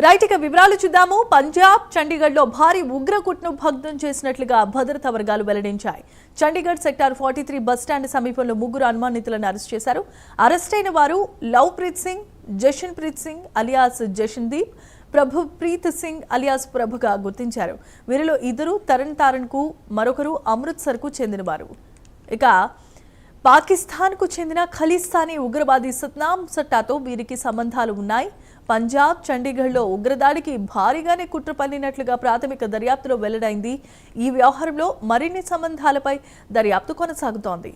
Right ఇక వివరాలు చూద్దాము. పంజాబ్ చండీగఢ్లో భారీ ఉగ్రకుట్ను భగ్నం చేసినట్లుగా భద్రతా వర్గాలు వెల్లడించాయి. చండీగఢ్ సెక్టార్ 43 బస్టాండ్ సమీపంలో ముగ్గురు అనుమానితులను అరెస్ట్ చేశారు. అరెస్ట్ అయిన వారు లవ్ప్రీత్ సింగ్, జషన్ప్రీత్ సింగ్ అలియాస్ జషన్దీప్, ప్రభుప్రీత్ సింగ్ అలియాస్ ప్రభుగా గుర్తించారు. వీరిలో ఇద్దరు తరణ్ తారణ్కు, మరొకరు అమృత్సర్కు చెందినవారు. ఇక పాకిస్తాన్కు చెందిన ఖలిస్తానీ ఉగ్రవాది సత్నాం సట్టాతో వీరికి సంబంధాలు ఉన్నాయి. పంజాబ్ చండీగఢ్లో ఉగ్రదాడికి భారీగానే కుట్ర పన్నినట్లుగా ప్రాథమిక దర్యాప్తులో వెల్లడైంది. ఈ వ్యవహారంలో మరిన్ని సంబంధాలపై దర్యాప్తు కొనసాగుతోంది.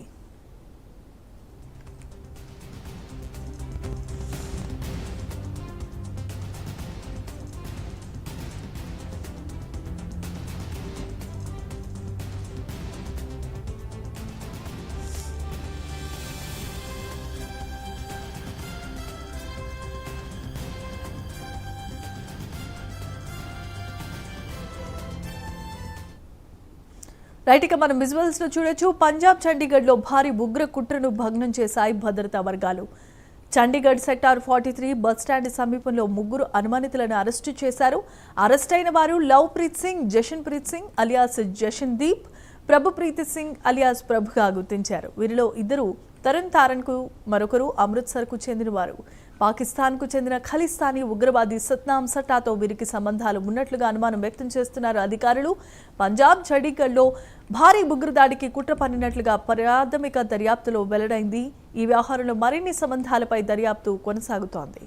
రైట్ ఇక మనం విజువల్స్ లో చూడొచ్చు. పంజాబ్ చండీగఢ్లో భారీ ఉగ్ర కుట్రను భగ్నం చేశాయి భద్రతా వర్గాలు. చండీగఢ్ సెక్టార్ 43 బస్టాండ్ సమీపంలో ముగ్గురు అనుమానితులను అరెస్టు చేశారు. అరెస్ట్ అయిన వారు లవ్ప్రీత్ సింగ్, జషన్ప్రీత్ సింగ్ అలియాస్ జషన్దీప్, ప్రభుప్రీత్ సింగ్ అలియాస్ ప్రభుగా గుర్తించారు. వీరిలో ఇద్దరు తరణ్ తారణ్కు, మరొకరు అమృత్సర్కు చెందినవారు. పాకిస్తాన్కు చెందిన ఖలిస్తానీ ఉగ్రవాది సత్నాం సట్టాతో వీరికి సంబంధాలు ఉన్నట్లుగా అనుమానం వ్యక్తం చేస్తున్నారు అధికారులు. పంజాబ్ చండీగఢ్లో భారీ ఉగ్రదాడికి కుట్ర పన్నినట్లుగా ప్రాథమిక దర్యాప్తులో వెల్లడైంది. ఈ వ్యవహారంలో మరిన్ని సంబంధాలపై దర్యాప్తు కొనసాగుతోంది.